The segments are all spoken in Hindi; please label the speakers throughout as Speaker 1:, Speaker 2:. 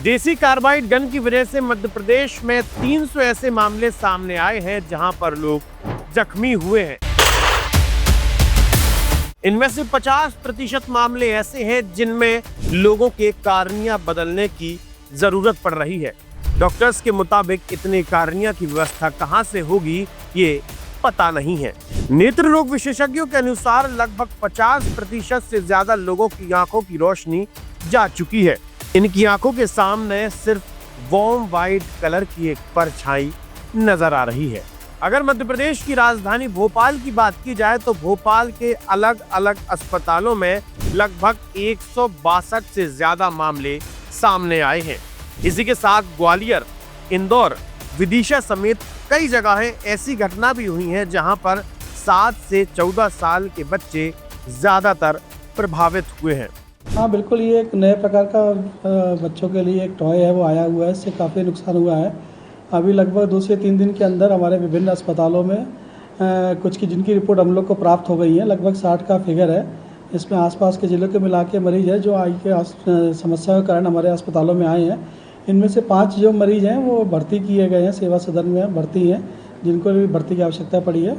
Speaker 1: देसी कार्बाइड गन की वजह से मध्य प्रदेश में 300 ऐसे मामले सामने आए हैं जहां पर लोग जख्मी हुए हैं। इनमें से 50% मामले ऐसे हैं जिनमें लोगों के कार्निया बदलने की जरूरत पड़ रही है। डॉक्टर्स के मुताबिक इतने कार्निया की व्यवस्था कहां से होगी ये पता नहीं है। नेत्र रोग विशेषज्ञों के अनुसार लगभग 50% से ज्यादा लोगों की आंखों की रोशनी जा चुकी है। इनकी आंखों के सामने सिर्फ वार्म वाइट कलर की एक परछाई नजर आ रही है। अगर मध्य प्रदेश की राजधानी भोपाल की बात की जाए तो भोपाल के अलग अलग अस्पतालों में लगभग 162 से ज्यादा मामले सामने आए हैं। इसी के साथ ग्वालियर, इंदौर, विदिशा समेत कई जगहें ऐसी घटना भी हुई हैं जहां पर 7 से 14 साल के बच्चे ज्यादातर प्रभावित हुए हैं।
Speaker 2: हाँ बिल्कुल, ये एक नए प्रकार का बच्चों के लिए एक टॉय है वो आया हुआ है, इससे काफ़ी नुकसान हुआ है। अभी लगभग 2 से 3 दिन के अंदर हमारे विभिन्न अस्पतालों में कुछ की जिनकी रिपोर्ट हम लोग को प्राप्त हो गई है, लगभग 60 का फिगर है। इसमें आसपास के जिलों के मिला के मरीज है जो आई के समस्या के कारण हमारे अस्पतालों में आए हैं। इनमें से 5 जो मरीज हैं वो भर्ती किए गए हैं, सेवा सदन में भर्ती हैं, जिनको भी भर्ती की आवश्यकता पड़ी है।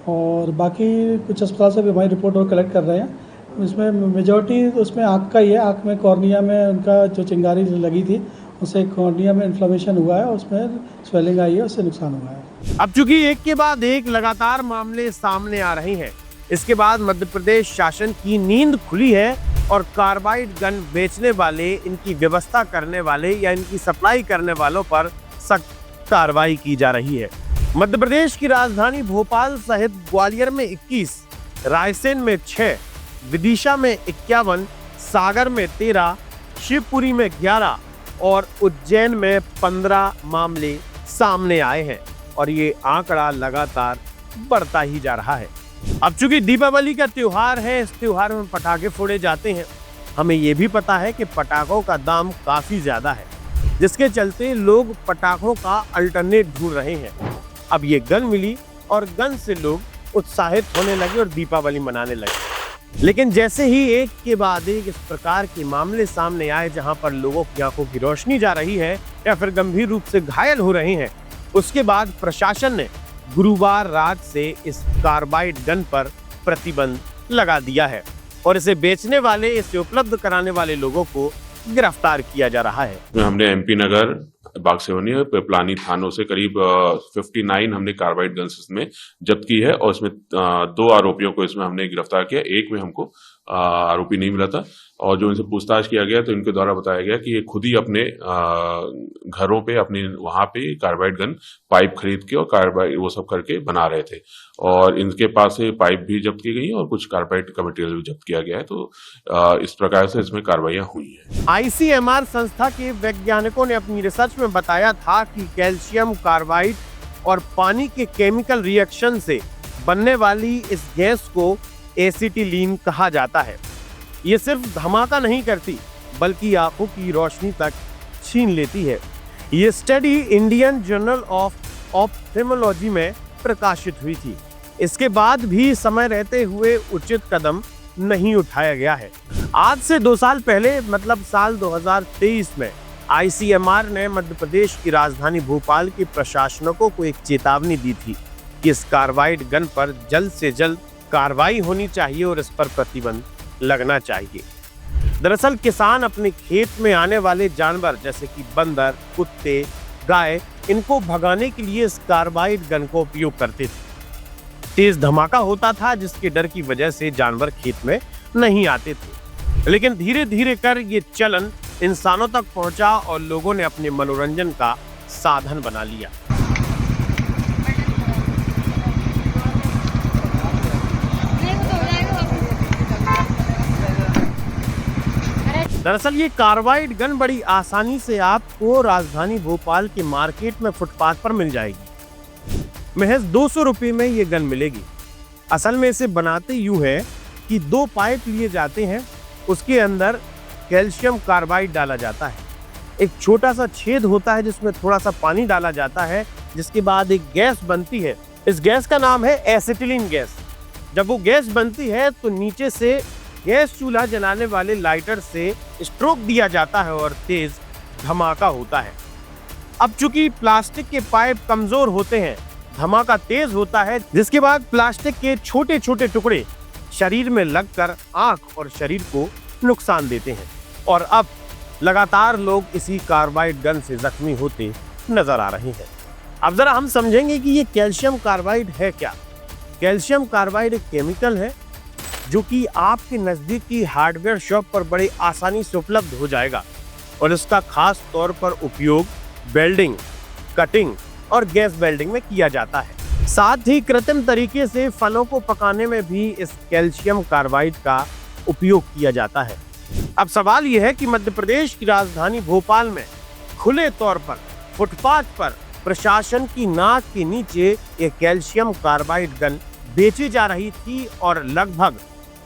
Speaker 2: और बाकी कुछ अस्पताल से भी हमारी रिपोर्ट और कलेक्ट कर रहे हैं। इसमें मेजॉरिटी उसमें आँख का ही है। आँख में कॉर्निया में उनका जो चिंगारी लगी थी उससे कॉर्निया में इन्फ्लेमेशन हुआ है, उसमें स्वेलिंग आई है, उससे नुकसान हुआ है।
Speaker 1: अब चूंकि एक के बाद एक लगातार मामले सामने आ रहे हैं, इसके बाद मध्य प्रदेश शासन की नींद खुली है और कार्बाइड गन बेचने वाले, इनकी व्यवस्था करने वाले या इनकी सप्लाई करने वालों पर सख्त कार्रवाई की जा रही है। मध्य प्रदेश की राजधानी भोपाल सहित ग्वालियर में 21, रायसेन में 6, विदिशा में 51, सागर में 13, शिवपुरी में 11 और उज्जैन में 15 मामले सामने आए हैं और ये आंकड़ा लगातार बढ़ता ही जा रहा है। अब चूंकि दीपावली का त्योहार है, इस त्योहार में पटाखे फोड़े जाते हैं। हमें ये भी पता है कि पटाखों का दाम काफी ज्यादा है, जिसके चलते लोग पटाखों का अल्टरनेट ढूंढ रहे हैं। अब ये गन मिली और गन से लोग उत्साहित होने लगे और दीपावली मनाने लगे। लेकिन जैसे ही एक के बाद एक इस प्रकार के मामले सामने आए जहां पर लोगों की आंखों की रोशनी जा रही है या फिर गंभीर रूप से घायल हो रहे हैं, उसके बाद प्रशासन ने गुरुवार रात से इस कार्बाइड गन पर प्रतिबंध लगा दिया है और इसे बेचने वाले, इसे उपलब्ध कराने वाले लोगों को गिरफ्तार किया जा रहा है।
Speaker 3: हमने एमपी नगर, बागसेवनी और पिपलानी थानों से करीब 59 हमने कार्बाइड गन्स इसमें जब्त की है और इसमें 2 आरोपियों को इसमें हमने गिरफ्तार किया। एक में हमको आरोपी नहीं मिला था और जो इनसे पूछताछ किया गया तो इनके द्वारा बताया गया कि ये खुद ही अपने घरों पे, अपने वहां पे कार्बाइड गन पाइप खरीद के और कार्बाइड वो सब करके बना रहे थे और इनके पास से पाइप भी जब्त की गई और कुछ कार्बाइड का मटेरियल भी जब्त किया गया है। तो इस प्रकार से इसमें कार्रवाइयां हुई हैं।
Speaker 1: ICMR संस्था के वैज्ञानिकों ने अपनी रिसर्च में बताया था कि कैल्शियम कार्बाइड और पानी के केमिकल रिएक्शन से बनने वाली इस गैस को एसिटिलीन कहा जाता है। ये सिर्फ धमाका नहीं करती बल्कि आंखों की रोशनी तक छीन लेती है। ये study Indian journal of ophthalmology में प्रकाशित हुई थी। इसके बाद भी समय रहते हुए उचित कदम नहीं उठाया गया है। आज से 2 साल पहले मतलब साल 2023 में ICMR ने मध्य प्रदेश की राजधानी भोपाल के प्रशासकों को एक चेतावनी दी थी कि इस कार्बाइड गन पर जल्द से जल्द कार्रवाई होनी चाहिए और इस पर प्रतिबंध लगना चाहिए। दरअसल किसान अपने खेत में आने वाले जानवर जैसे कि बंदर, कुत्ते, गाय, इनको भगाने के लिए इस कार्बाइड गन को उपयोग करते थे। तेज धमाका होता था जिसके डर की वजह से जानवर खेत में नहीं आते थे। लेकिन धीरे धीरे कर ये चलन इंसानों तक पहुंचा और लोगों ने अपने मनोरंजन का साधन बना लिया। दरअसल ये कार्बाइड गन बड़ी आसानी से आपको राजधानी भोपाल के मार्केट में फुटपाथ पर मिल जाएगी। महज 200 रुपये में ये गन मिलेगी। असल में इसे बनाते यूं है कि 2 पाइप लिए जाते हैं, उसके अंदर कैल्शियम कार्बाइड डाला जाता है। एक छोटा सा छेद होता है जिसमें थोड़ा सा पानी डाला जाता है, जिसके बाद एक गैस बनती है। इस गैस का नाम है एसिटिलीन गैस। जब वो गैस बनती है तो नीचे से गैस चूल्हा जलाने वाले लाइटर से स्ट्रोक दिया जाता है और तेज धमाका होता है। अब चूंकि प्लास्टिक के पाइप कमजोर होते हैं, धमाका तेज होता है, जिसके बाद प्लास्टिक के छोटे छोटे टुकड़े शरीर में लगकर आंख और शरीर को नुकसान देते हैं। और अब लगातार लोग इसी कार्बाइड गन से जख्मी होते नजर आ रहे हैं। अब जरा हम समझेंगे कि ये कैल्शियम कार्बाइड है क्या। कैल्शियम कार्बाइड एक केमिकल है जो कि आपके नजदीकी हार्डवेयर शॉप पर बड़े आसानी से उपलब्ध हो जाएगा और इसका खास तौर पर उपयोग वेल्डिंग, कटिंग और गैस वेल्डिंग में किया जाता है। साथ ही कृत्रिम तरीके से फलों को पकाने में भी इस कैल्शियम कार्बाइड का उपयोग किया जाता है। अब सवाल यह है कि मध्य प्रदेश की राजधानी भोपाल में खुले तौर पर फुटपाथ पर प्रशासन की नाक के नीचे एक कैल्शियम कार्बाइड गन बेची जा रही थी और लगभग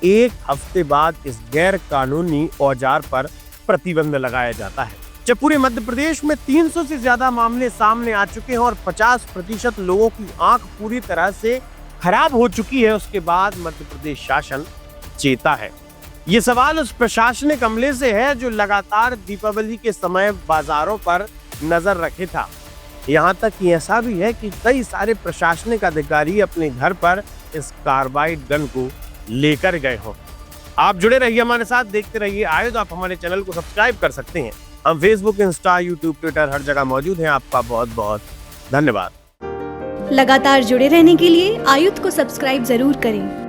Speaker 1: एक हफ्ते बाद इस गैर कानूनी औजार पर प्रतिबंध लगाया जाता है। जब पूरे मध्य प्रदेश में 300 से ज्यादा मामले सामने आ चुके हैं और 50% लोगों की आंख पूरी तरह से खराब हो चुकी है, उसके बाद मध्य प्रदेश शासन चेता है। ये सवाल उस प्रशासनिक अमले से है जो लगातार दीपावली के समय बाजारों पर नजर रखे था। यहाँ तक कि ऐसा भी है कि कई सारे प्रशासनिक अधिकारी अपने घर पर इस कार्बाइड गन को लेकर गए हों। आप जुड़े रहिए हमारे साथ, देखते रहिए आयुध। आप हमारे चैनल को सब्सक्राइब कर सकते हैं। हम फेसबुक, इंस्टा, यूट्यूब, ट्विटर हर जगह मौजूद हैं। आपका बहुत बहुत धन्यवाद।
Speaker 4: लगातार जुड़े रहने के लिए आयुध को सब्सक्राइब जरूर करें।